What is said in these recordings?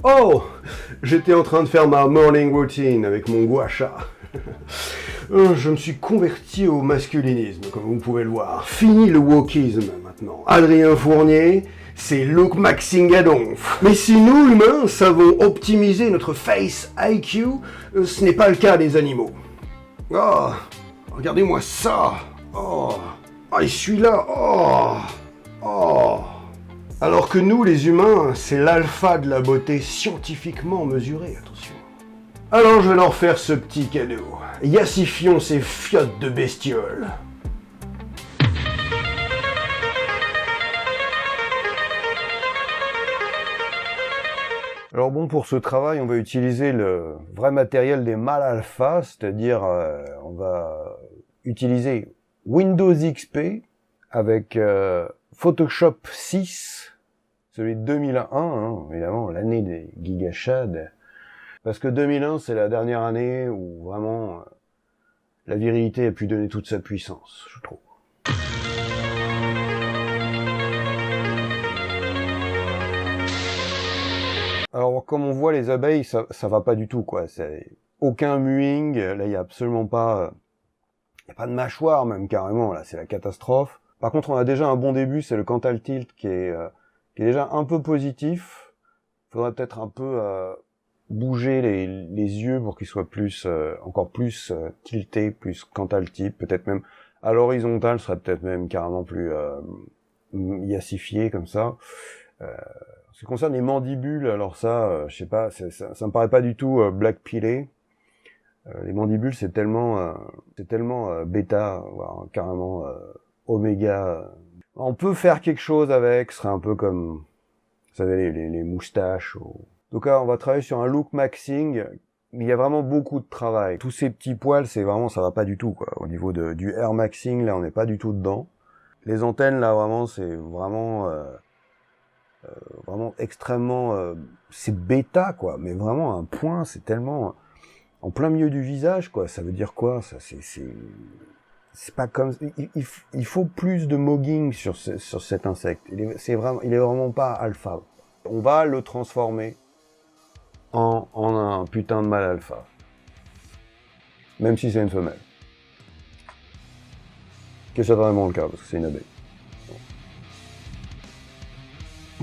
Oh, j'étais en train de faire ma morning routine avec mon gua sha. Je me suis converti au masculinisme, comme vous pouvez le voir. Fini le wokisme maintenant. Adrien Fournier, c'est Luke Maxing à donf. Mais si nous, humains, savons optimiser notre face IQ, ce n'est pas le cas des animaux. Oh, regardez-moi ça. Oh, et celui-là. Oh, oh. Alors que nous, les humains, c'est l'alpha de la beauté scientifiquement mesurée, attention. Alors je vais leur faire ce petit cadeau. Yassifions ces fiottes de bestioles. Alors bon, pour ce travail, on va utiliser le vrai matériel des mâles alpha, c'est-à-dire on va utiliser Windows XP avec Photoshop 6, celui de 2001, hein, évidemment, l'année des gigachades. Parce que 2001, c'est la dernière année où vraiment la virilité a pu donner toute sa puissance, je trouve. Alors, comme on voit, les abeilles, ça va pas du tout, quoi. C'est aucun mewing, là, il y a absolument pas... Il y a pas de mâchoire, même, carrément, là, c'est la catastrophe. Par contre, on a déjà un bon début, c'est le Cantal Tilt qui est déjà un peu positif. Faudrait peut-être un peu bouger les yeux pour qu'ils soient plus encore plus tiltés, plus Cantal Tilt, peut-être même à l'horizontale, serait peut-être même carrément plus yassifié, comme ça. Ce qui concerne les mandibules, alors ça, je sais pas, ça me paraît pas du tout black pillé. Les mandibules, c'est tellement bêta, voire carrément oméga. On peut faire quelque chose avec, ce serait un peu comme, vous savez, les moustaches. Donc là, on va travailler sur un look maxing. Il y a vraiment beaucoup de travail. Tous ces petits poils, c'est vraiment, ça va pas du tout, quoi. Au niveau du hair maxing, là, on n'est pas du tout dedans. Les antennes, là, vraiment, c'est vraiment extrêmement, c'est bêta, quoi. Mais vraiment, un point, c'est tellement en plein milieu du visage, quoi. Ça veut dire quoi, ça? C'est pas comme, il faut plus de mogging sur cet insecte. Il est vraiment pas alpha. On va le transformer en un putain de mâle alpha. Même si c'est une femelle. Que c'est vraiment le cas, parce que c'est une abeille.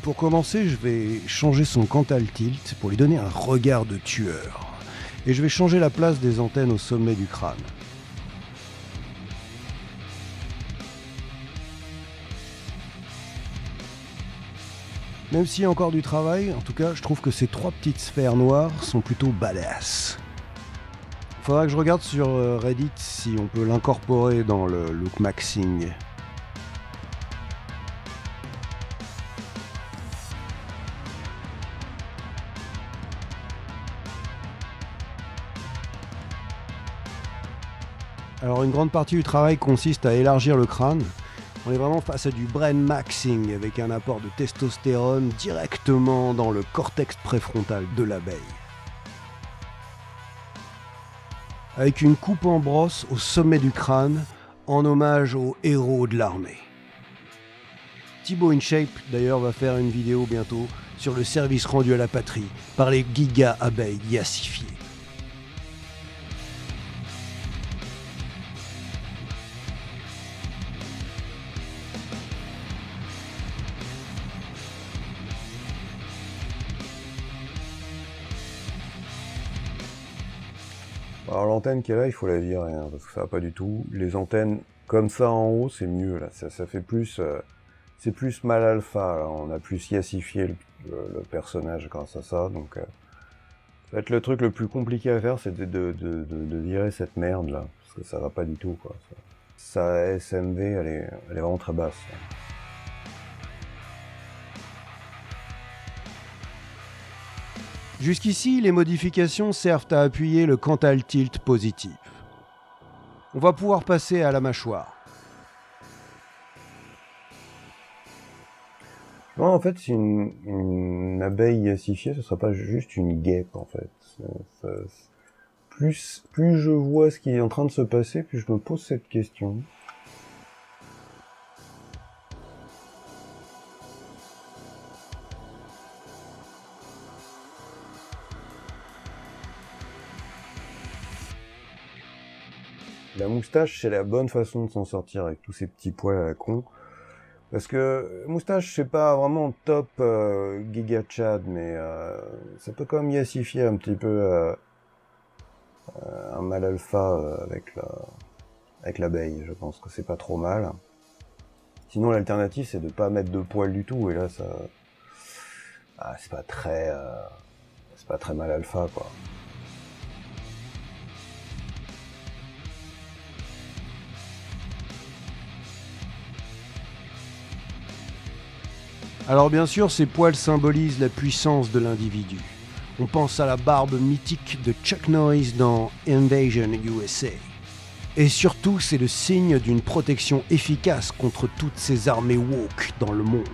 Pour commencer, je vais changer son Cantal Tilt pour lui donner un regard de tueur. Et je vais changer la place des antennes au sommet du crâne. Même s'il y a encore du travail, en tout cas, je trouve que ces trois petites sphères noires sont plutôt badass. Faudra que je regarde sur Reddit si on peut l'incorporer dans le look maxing. Alors une grande partie du travail consiste à élargir le crâne. On est vraiment face à du brain maxing avec un apport de testostérone directement dans le cortex préfrontal de l'abeille. Avec une coupe en brosse au sommet du crâne, en hommage aux héros de l'armée. Thibaut InShape d'ailleurs va faire une vidéo bientôt sur le service rendu à la patrie par les giga abeilles yassifiées. Alors l'antenne qui est là, il faut la virer, hein, parce que ça va pas du tout. Les antennes comme ça en haut, c'est mieux, là. Ça fait plus... c'est plus mâle alpha, là. On a plus yassifié le personnage grâce à ça, donc... ça va être le truc le plus compliqué à faire, c'est de virer cette merde, là. Parce que ça va pas du tout, quoi. Sa SMV, elle est vraiment très basse, là. Jusqu'ici, les modifications servent à appuyer le Cantal Tilt positif. On va pouvoir passer à la mâchoire. Non, en fait, c'est une abeille yassifiée, ce sera pas juste une guêpe, en fait. Plus je vois ce qui est en train de se passer, plus je me pose cette question. La moustache, c'est la bonne façon de s'en sortir avec tous ces petits poils à la con. Parce que moustache, c'est pas vraiment top Giga Chad, mais ça peut quand même yassifier un petit peu un mâle alpha avec l'abeille. Je pense que c'est pas trop mal. Sinon, l'alternative, c'est de pas mettre de poils du tout. Et là, ça, c'est pas très mâle alpha, quoi. Alors bien sûr, ces poils symbolisent la puissance de l'individu. On pense à la barbe mythique de Chuck Norris dans Invasion USA. Et surtout, c'est le signe d'une protection efficace contre toutes ces armées woke dans le monde.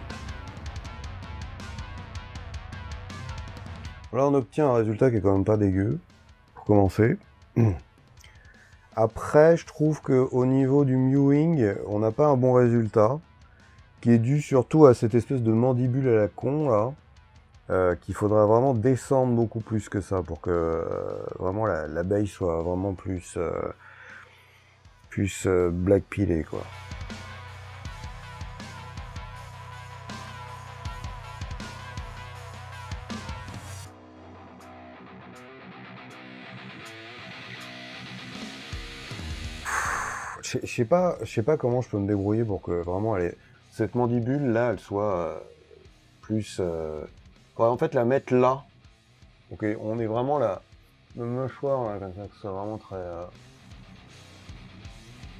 Là, on obtient un résultat qui est quand même pas dégueu, pour commencer. Après, je trouve qu'au niveau du mewing, on n'a pas un bon résultat, qui est dû surtout à cette espèce de mandibule à la con, là, qu'il faudrait vraiment descendre beaucoup plus que ça, pour que vraiment l'abeille soit vraiment plus black pilé, quoi. Je sais pas comment je peux me débrouiller pour que vraiment cette mandibule là, elle soit plus. En fait, la mettre là. Ok, on est vraiment là. Le mâchoire là, comme ça, que ce soit vraiment très.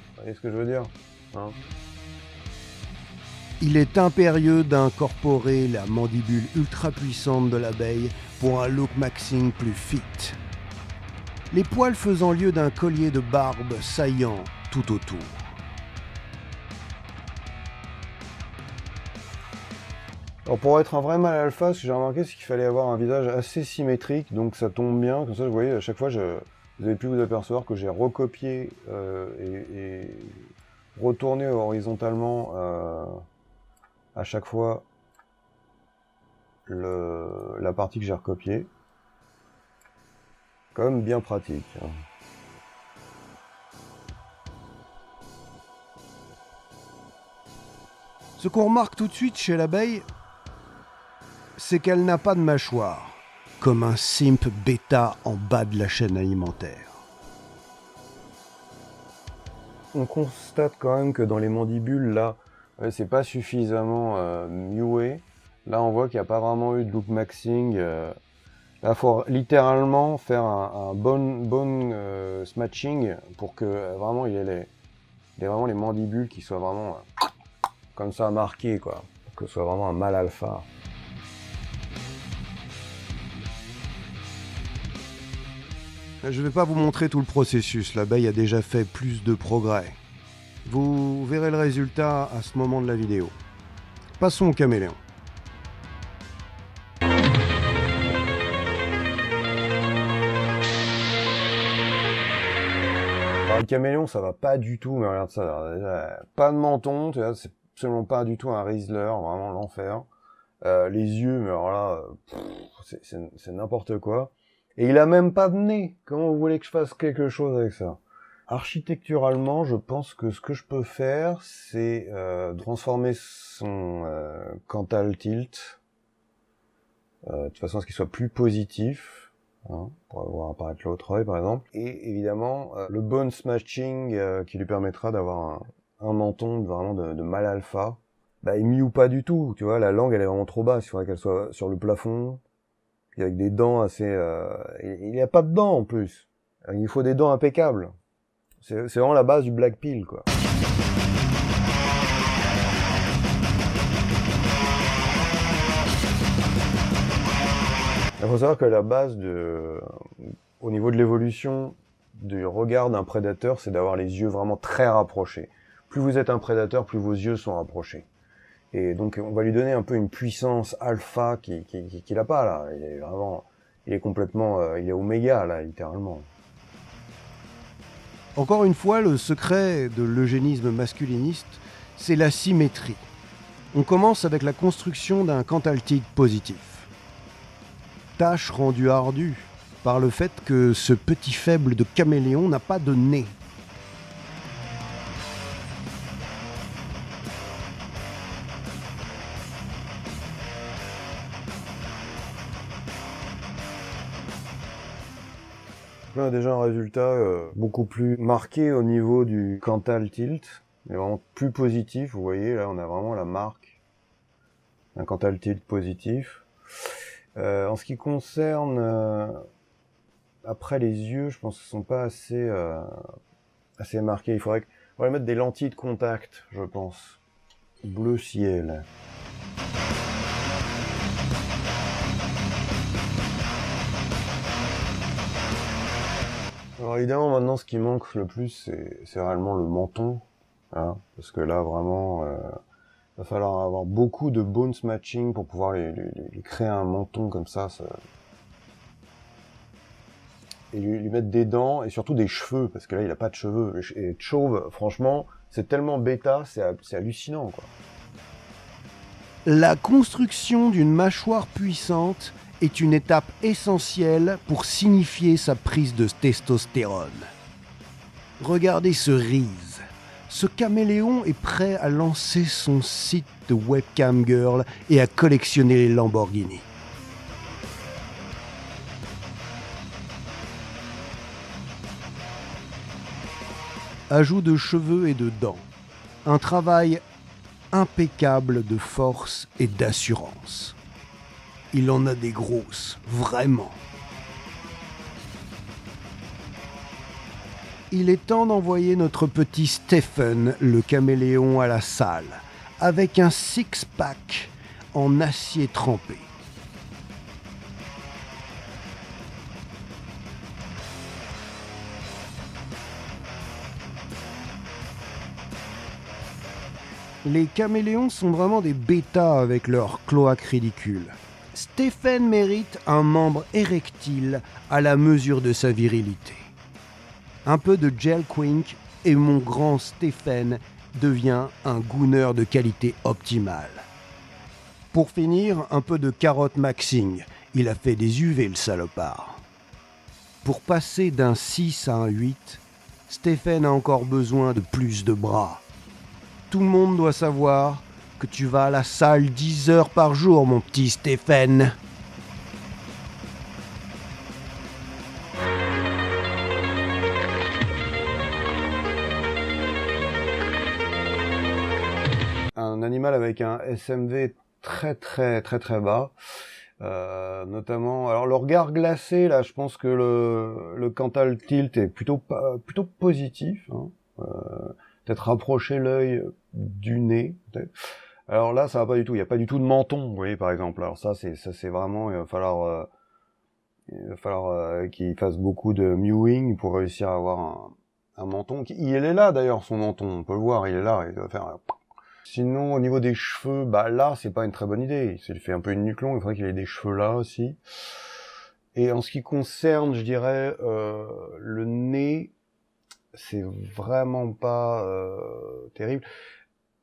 Vous voyez ce que je veux dire, hein? Il est impérieux d'incorporer la mandibule ultra puissante de l'abeille pour un look maxing plus fit. Les poils faisant lieu d'un collier de barbe saillant tout autour. Alors pour être un vrai mâle alpha, ce que j'ai remarqué, c'est qu'il fallait avoir un visage assez symétrique, donc ça tombe bien, comme ça, vous voyez, à chaque fois, vous avez pu vous apercevoir que j'ai recopié et retourné horizontalement à chaque fois la partie que j'ai recopiée. Quand même bien pratique, hein. Ce qu'on remarque tout de suite chez l'abeille, c'est qu'elle n'a pas de mâchoire, comme un simp bêta en bas de la chaîne alimentaire. On constate quand même que dans les mandibules, là, c'est pas suffisamment mewé. Là, on voit qu'il n'y a pas vraiment eu de loop maxing. Là, il faut littéralement faire un bon smatching pour que vraiment il y ait vraiment les mandibules qui soient vraiment comme ça marquées, quoi. Pour que ce soit vraiment un mâle alpha. Je ne vais pas vous montrer tout le processus, l'abeille a déjà fait plus de progrès. Vous verrez le résultat à ce moment de la vidéo. Passons au caméléon. Alors, le caméléon, ça va pas du tout, mais regarde ça, pas de menton, tu vois, c'est absolument pas du tout un Rizzler, vraiment l'enfer. Les yeux, mais alors là, c'est n'importe quoi. Et il a même pas de nez. Comment vous voulez que je fasse quelque chose avec ça? Architecturalement, je pense que ce que je peux faire, c'est transformer son Cantal Tilt de façon à ce qu'il soit plus positif, hein, pour voir apparaître l'autre œil par exemple. Et évidemment, le bone smashing qui lui permettra d'avoir un menton vraiment de mâle alpha. Bah, il mew pas du tout, tu vois, la langue elle est vraiment trop basse, il faudrait qu'elle soit sur le plafond. Avec des dents assez... il n'y a pas de dents en plus. Il faut des dents impeccables. C'est vraiment la base du black pill, quoi. Il faut savoir que la base au niveau de l'évolution du regard d'un prédateur, c'est d'avoir les yeux vraiment très rapprochés. Plus vous êtes un prédateur, plus vos yeux sont rapprochés. Et donc on va lui donner un peu une puissance alpha qu'il a pas là. Il est complètement, il est oméga là, littéralement. Encore une fois, le secret de l'eugénisme masculiniste, c'est la symétrie. On commence avec la construction d'un Cantal Tilt positif. Tâche rendue ardue par le fait que ce petit faible de caméléon n'a pas de nez. Là, on a déjà un résultat beaucoup plus marqué au niveau du Cantal Tilt, mais vraiment plus positif. Vous voyez, là, on a vraiment la marque d'un Cantal Tilt positif. En ce qui concerne après les yeux, je pense qu'ils sont pas assez marqués. Il faudrait mettre des lentilles de contact, je pense. Bleu ciel. Alors évidemment, maintenant, ce qui manque le plus, c'est réellement le menton, hein, parce que là, vraiment, va falloir avoir beaucoup de bones matching pour pouvoir les créer un menton comme ça et lui mettre des dents et surtout des cheveux, parce que là, il a pas de cheveux. Et être chauve, franchement, c'est tellement bêta, c'est hallucinant, quoi. La construction d'une mâchoire puissante est une étape essentielle pour signifier sa prise de testostérone. Regardez ce Reese. Ce caméléon est prêt à lancer son site de webcam girl et à collectionner les Lamborghini. Ajout de cheveux et de dents. Un travail impeccable de force et d'assurance. Il en a des grosses, vraiment. Il est temps d'envoyer notre petit Stephen, le caméléon, à la salle, avec un six-pack en acier trempé. Les caméléons sont vraiment des bêtas avec leur cloaque ridicule. Stephen mérite un membre érectile à la mesure de sa virilité. Un peu de gel quink et mon grand Stephen devient un gooneur de qualité optimale. Pour finir, un peu de carotte maxing. Il a fait des UV le salopard. Pour passer d'un 6 à un 8, Stephen a encore besoin de plus de bras. Tout le monde doit savoir que tu vas à la salle 10 heures par jour, mon petit Stephen. Un animal avec un SMV très bas, notamment. Alors le regard glacé, là, je pense que le Cantal Tilt est plutôt positif. Hein. Peut-être rapprocher l'œil du nez, peut-être. Alors là, ça va pas du tout. Il y a pas du tout de menton, vous voyez, par exemple. Alors ça, c'est vraiment. Il va falloir qu'il fasse beaucoup de mewing pour réussir à avoir un menton. Il est là d'ailleurs, son menton. On peut le voir, il est là. Il va faire. Sinon, au niveau des cheveux, bah là, c'est pas une très bonne idée. Il fait un peu une nuque longue. Il faudrait qu'il ait des cheveux là aussi. Et en ce qui concerne, je dirais, le nez, c'est vraiment pas terrible.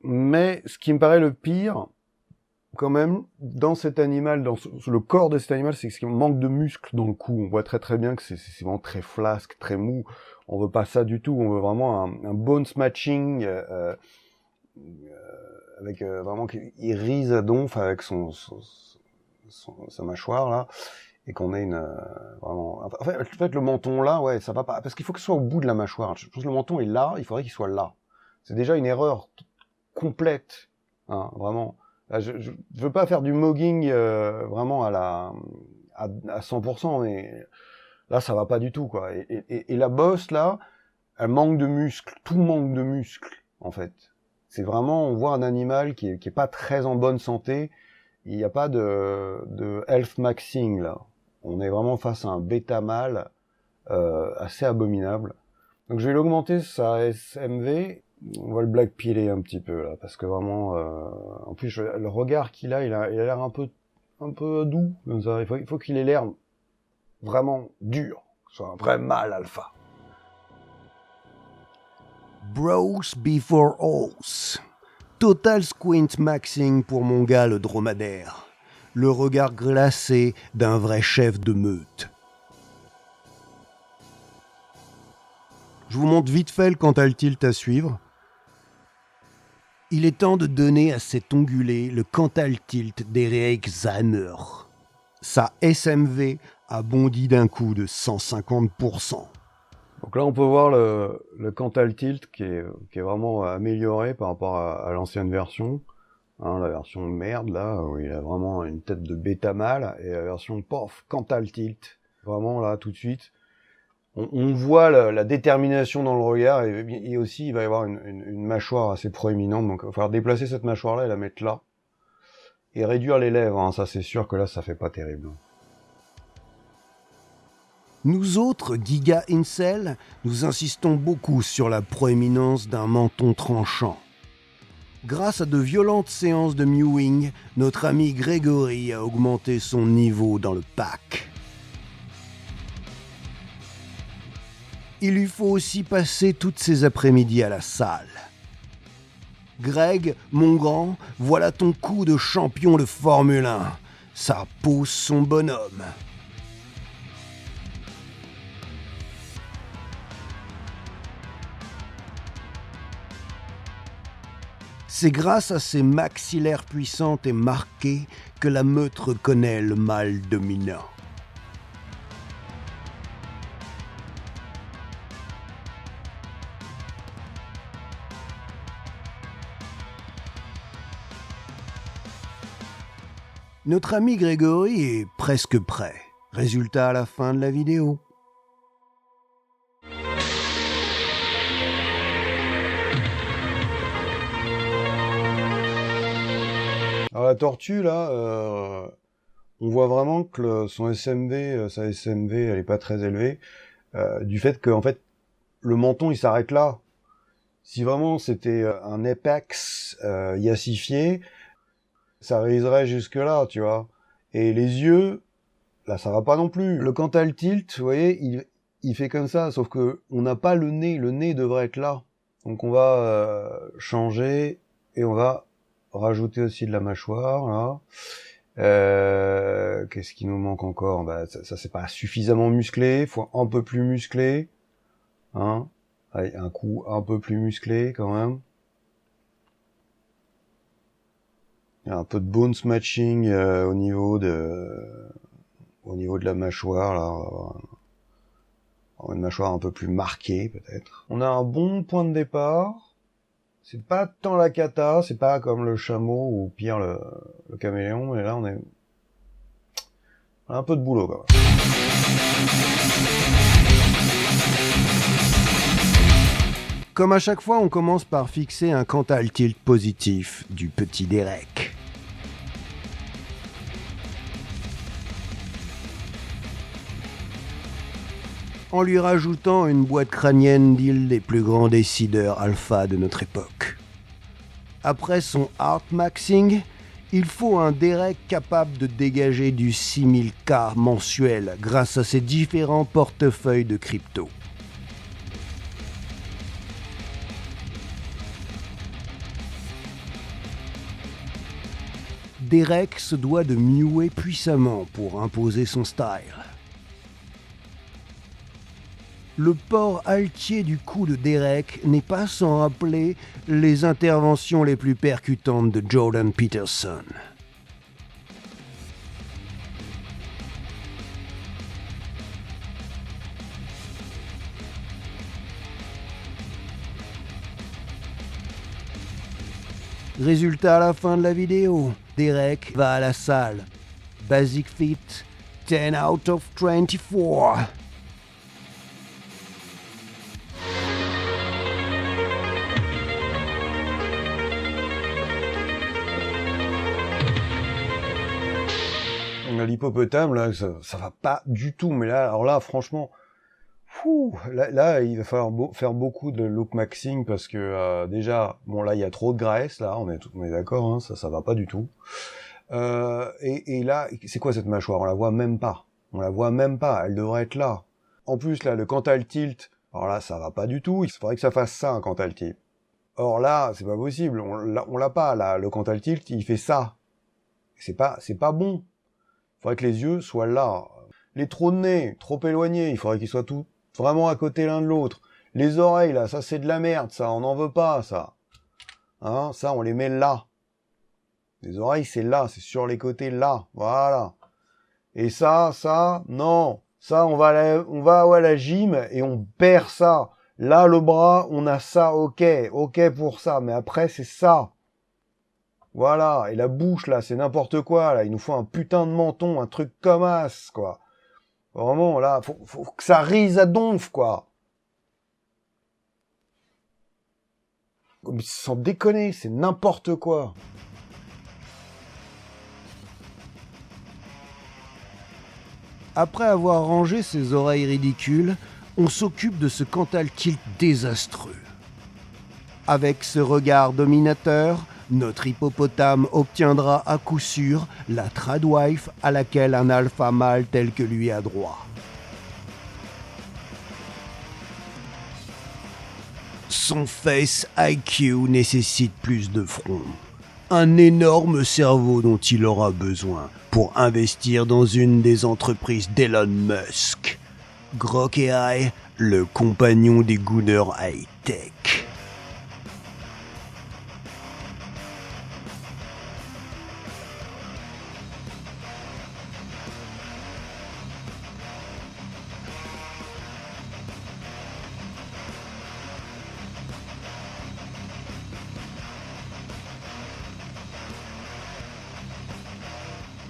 Mais ce qui me paraît le pire, quand même, dans cet animal, dans le corps de cet animal, c'est qu'il manque de muscles dans le cou. On voit très bien que c'est vraiment très flasque, très mou. On veut pas ça du tout. On veut vraiment un bones matching avec vraiment qu'il rise à donf avec sa mâchoire là, et qu'on ait vraiment. En fait, le menton là, ouais, ça va pas, parce qu'il faut que ce soit au bout de la mâchoire. Je pense que le menton est là, il faudrait qu'il soit là. C'est déjà une erreur complète, hein, vraiment. Là, je veux pas faire du mogging vraiment à 100%, mais là ça va pas du tout, quoi. Et la bosse là, elle manque de muscles, tout manque de muscles en fait. C'est vraiment, on voit un animal qui est pas très en bonne santé. Il n'y a pas de health maxing là. On est vraiment face à un bêta mâle assez abominable. Donc je vais l'augmenter sa SMV. On va le blackpiller un petit peu là, parce que vraiment, en plus le regard qu'il a, il a l'air un peu doux comme ça. Il faut qu'il ait l'air vraiment dur, que ce soit un vrai mâle alpha. Bros before hoes. Total squint maxing pour mon gars le dromadaire. Le regard glacé d'un vrai chef de meute. Je vous montre vite fait le Cantal Tilt à suivre. Il est temps de donner à cet ongulé le Cantal Tilt d'Eric Zahner. sa SMV a bondi d'un coup de 150%. Donc là, on peut voir le Cantal Tilt qui est vraiment amélioré par rapport à l'ancienne version. Hein, la version merde, là, où il a vraiment une tête de bêta mâle, et la version POF, Cantal Tilt. Vraiment, là, tout de suite, on voit la détermination dans le regard, et aussi, il va y avoir une mâchoire assez proéminente, donc il va falloir déplacer cette mâchoire-là et la mettre là. Et réduire les lèvres, hein, ça c'est sûr que là, ça fait pas terrible. Nous autres, Giga Incel, nous insistons beaucoup sur la proéminence d'un menton tranchant. Grâce à de violentes séances de mewing, notre ami Grégory a augmenté son niveau dans le pack. Il lui faut aussi passer toutes ses après-midi à la salle. Greg, mon grand, voilà ton coup de champion de Formule 1. Ça pose son bonhomme. C'est grâce à ses maxillaires puissantes et marquées que la meute reconnaît le mâle dominant. Notre ami Grégory est presque prêt. Résultat à la fin de la vidéo. Alors la tortue, là, on voit vraiment que son SMV, sa SMV, elle est pas très élevée, du fait que, en fait, le menton, il s'arrête là. Si vraiment c'était un Apex yassifié, ça riserait jusque là, tu vois. Et les yeux, là, ça va pas non plus. Le Cantal Tilt, vous voyez, il fait comme ça, sauf que on n'a pas le nez devrait être là. Donc on va changer et on va rajouter aussi de la mâchoire, là. Qu'est-ce qui nous manque encore? Bah, ça c'est pas suffisamment musclé, faut un peu plus musclé, hein. Allez, un coup un peu plus musclé quand même. Il y a un peu de bone matching au niveau de la mâchoire, là. On va une mâchoire un peu plus marquée, peut-être. On a un bon point de départ. C'est pas tant la cata, c'est pas comme le chameau ou pire le caméléon, mais là on a un peu de boulot, quand même. Comme à chaque fois, on commence par fixer un Cantal Tilt positif du petit Derek. En lui rajoutant une boîte crânienne d'île des plus grands décideurs alpha de notre époque. Après son art maxing, il faut un Derek capable de dégager du 6000K mensuel grâce à ses différents portefeuilles de crypto. Derek se doit de mewer puissamment pour imposer son style. Le port altier du cou de Derek n'est pas sans rappeler les interventions les plus percutantes de Jordan Peterson. Résultat à la fin de la vidéo, Derek va à la salle. Basic Fit, 10 out of 24. L'hippopotame, là, ça va pas du tout, mais là, alors là, franchement, là, il va falloir faire beaucoup de loop maxing parce que déjà, bon là, il y a trop de graisse, là, on est d'accord, hein, ça va pas du tout. Et là, c'est quoi cette mâchoire? On la voit même pas. Elle devrait être là. En plus, là, le Cantal Tilt, alors là, ça va pas du tout. Il faudrait que ça fasse ça, un Cantal Tilt. Or là, c'est pas possible. On l'a pas, là. Le Cantal Tilt, il fait ça. C'est pas bon. Il faudrait que les yeux soient là. Les trous de nez, trop éloignés, il faudrait qu'ils soient tous vraiment à côté l'un de l'autre. Les oreilles, là, ça c'est de la merde, ça, on n'en veut pas, ça. Hein, ça, on les met là. Les oreilles, c'est là, c'est sur les côtés, là. Voilà. Et ça, non. Ça, on va à la gym et on perd ça. Là, le bras, on a ça, ok pour ça. Mais après, c'est ça. Voilà. Et la bouche, là, c'est n'importe quoi, là. Il nous faut un putain de menton, un truc comme as, quoi. Vraiment, là, faut que ça rise à donf, quoi. Mais sans déconner, c'est n'importe quoi. Après avoir rangé ses oreilles ridicules, on s'occupe de ce Cantal tilt désastreux. Avec ce regard dominateur, notre hippopotame obtiendra à coup sûr la tradwife à laquelle un alpha mâle tel que lui a droit. Son face IQ nécessite plus de front. Un énorme cerveau dont il aura besoin pour investir dans une des entreprises d'Elon Musk. Grok AI, le compagnon des gooners high-tech.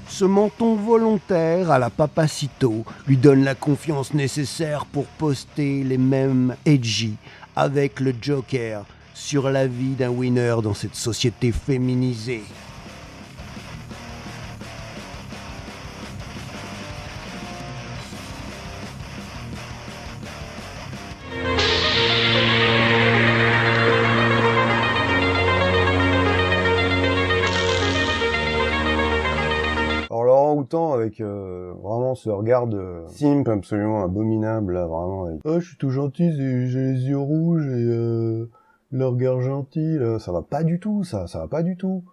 Ce menton volontaire à la Papacito lui donne la confiance nécessaire pour poster les mêmes edgy avec le Joker sur la vie d'un winner dans cette société féminisée. Autant avec vraiment ce regard de simp absolument abominable là, vraiment avec je suis tout gentil, j'ai les yeux rouges et le regard gentil là. Ça va pas du tout, ça va pas du tout.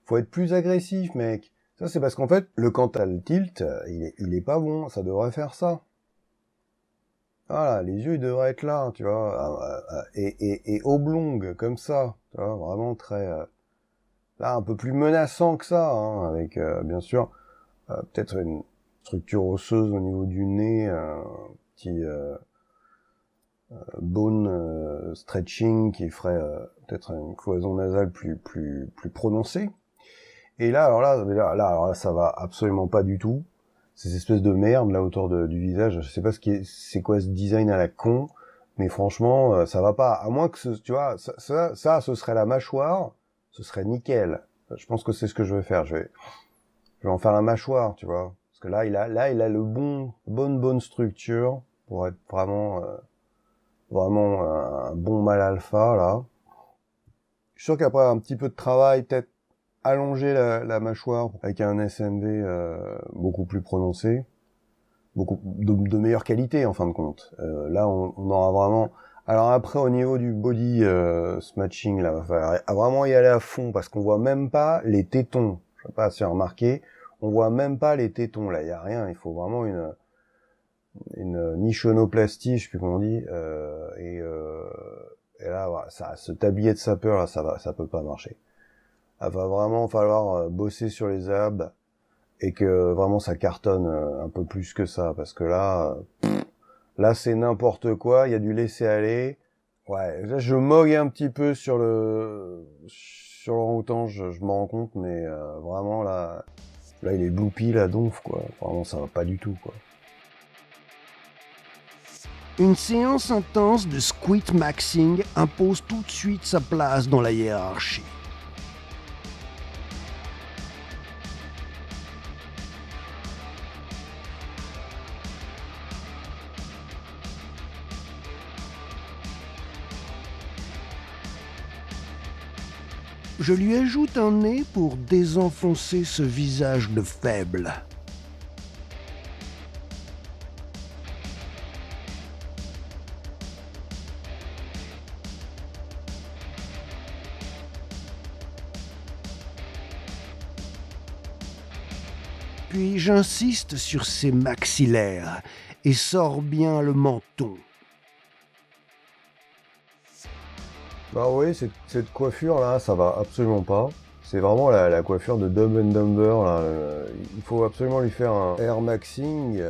Faut être plus agressif, mec. Ça c'est parce qu'en fait le Cantal tilt il est pas bon, ça devrait faire ça. Voilà, les yeux ils devraient être là, tu vois, et oblong comme ça, tu vois, vraiment très là un peu plus menaçant que ça, hein, avec bien sûr peut-être une structure osseuse au niveau du nez, petit bone stretching qui ferait peut-être une cloison nasale plus prononcée. Et là, alors là, ça va absolument pas du tout. Ces espèces de merde là autour du visage, je sais pas c'est quoi ce design à la con, mais franchement, ça va pas. À moins que tu vois, ça, ce serait la mâchoire, ce serait nickel. Je pense que c'est ce que je vais faire. Je vais en faire la mâchoire, tu vois. Parce que là, il a le bonne structure pour être vraiment un bon mâle alpha, là. Je suis sûr qu'après un petit peu de travail, peut-être allonger la mâchoire avec un SMV beaucoup plus prononcé, beaucoup de meilleure qualité, en fin de compte. Là, on aura vraiment... Alors après, au niveau du body smashing, là, va falloir vraiment y aller à fond, parce qu'on voit même pas les tétons. Je sais pas si remarqué, on voit même pas les tétons, là, il y a rien, il faut vraiment une nichonoplastie, je sais plus comment on dit, et là, voilà, ce tablier de sapeur, là, ça peut pas marcher. Il va vraiment falloir bosser sur les abs, et que vraiment ça cartonne un peu plus que ça, parce que là, c'est n'importe quoi, il y a du laisser aller. Ouais, là, je mogue un petit peu sur l'orang-outan, je m'en rends compte, mais vraiment là, il est bloopy, la donf, quoi. Vraiment, ça va pas du tout, quoi. Une séance intense de squat maxing impose tout de suite sa place dans la hiérarchie. Je lui ajoute un nez pour désenfoncer ce visage de faible. Puis j'insiste sur ses maxillaires et sors bien le menton. Bah oui, cette coiffure là, ça va absolument pas. C'est vraiment la coiffure de Dumb and Dumber, là. Il faut absolument lui faire un Air Maxing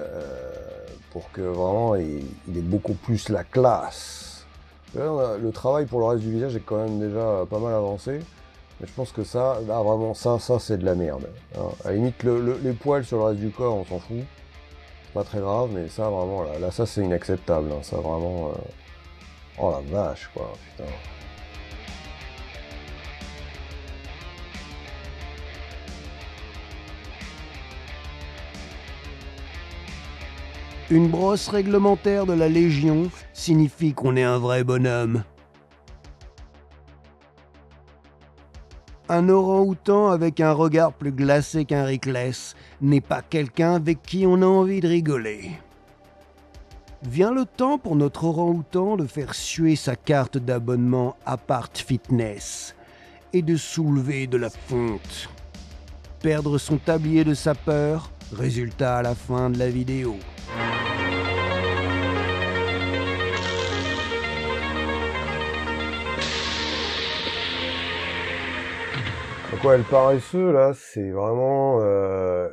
pour que vraiment il ait beaucoup plus la classe. Là, le travail pour le reste du visage est quand même déjà pas mal avancé. Mais je pense que ça, là vraiment, ça c'est de la merde. Hein. À la limite, les poils sur le reste du corps, on s'en fout. C'est pas très grave, mais ça vraiment, là ça c'est inacceptable. Hein. Ça vraiment... Oh la vache, quoi, putain. Une brosse réglementaire de la Légion signifie qu'on est un vrai bonhomme. Un orang-outan avec un regard plus glacé qu'un Rickless n'est pas quelqu'un avec qui on a envie de rigoler. Vient le temps pour notre orang-outan de faire suer sa carte d'abonnement Apart Fitness et de soulever de la fonte. Perdre son tablier de sapeur, résultat à la fin de la vidéo. Quoi, le paresseux, là, c'est vraiment,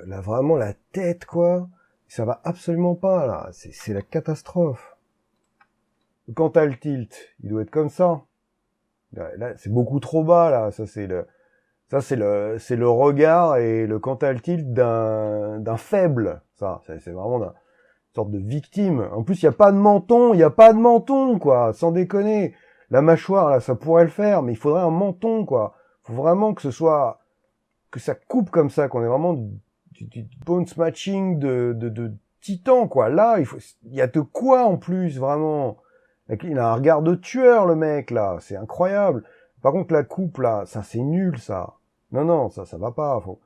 vraiment la tête, quoi. Ça va absolument pas, là. C'est la catastrophe. Quand t'as le tilt, il doit être comme ça. Là, c'est beaucoup trop bas, là. C'est le regard et le quand t'as le tilt d'un faible. Ça, c'est vraiment une sorte de victime. En plus, il y a pas de menton, quoi. Sans déconner. La mâchoire, là, ça pourrait le faire, mais il faudrait un menton, quoi. Faut vraiment que ça coupe comme ça, qu'on ait vraiment du bone matching de titan, quoi. Là, il y a de quoi en plus, vraiment. Il a un regard de tueur, le mec, là. C'est incroyable. Par contre, la coupe, là, ça, c'est nul, ça. Non, ça va pas. Faut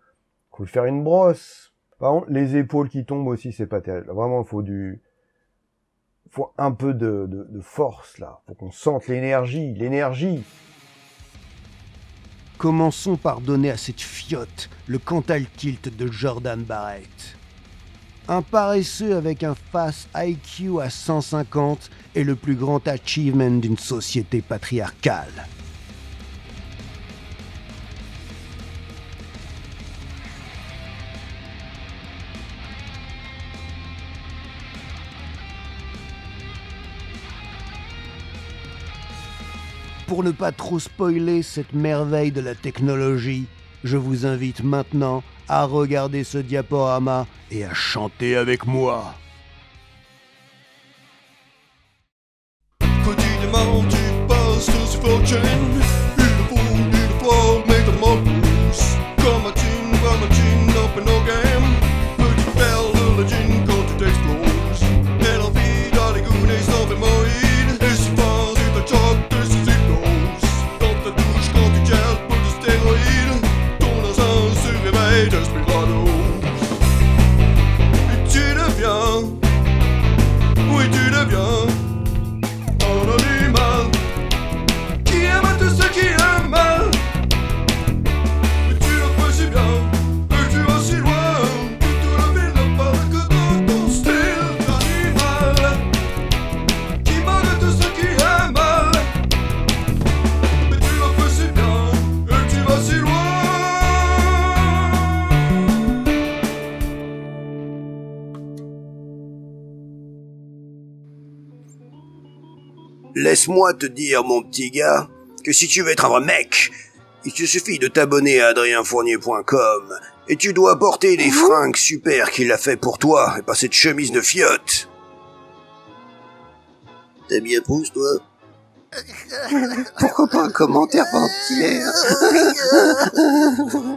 lui faire une brosse. Par contre, les épaules qui tombent aussi, c'est pas terrible. Vraiment, faut un peu de force, là. Faut qu'on sente l'énergie. Commençons par donner à cette fiotte le Cantal Tilt de Jordan Barrett. Un paresseux avec un face IQ à 150 est le plus grand achievement d'une société patriarcale. Pour ne pas trop spoiler cette merveille de la technologie, je vous invite maintenant à regarder ce diaporama et à chanter avec moi. Quotidiennement tu passes sous ce fortune. Une foule, mais de mon pouce. Comme un tune, open no game. Petite perle de la djinn quand tu t'exploses. Elle en vit dans les goûts des hémorroïdes. Et si fort tu te choques de ses hypnoses. Dans ta douche quand tu gèles pour des stéroïdes. Ton instinct se réveille desperado. Et tu deviens, oui tu deviens un animal qui aime tout ce qui est mal. Mais tu le fais si bien et tu vas si loin que tout le ville ne parle que de ton style d'animal qui manque tout ce qui est mal. Mais tu le fais si bien et tu vas si loin. Laisse-moi te dire, mon petit gars, que si tu veux être un vrai mec, il te suffit de t'abonner à adrienfournier.com et tu dois porter les fringues super qu'il a fait pour toi et pas cette chemise de fiotte. T'as bien pouce, toi? Pourquoi pas un commentaire pendant qu'il est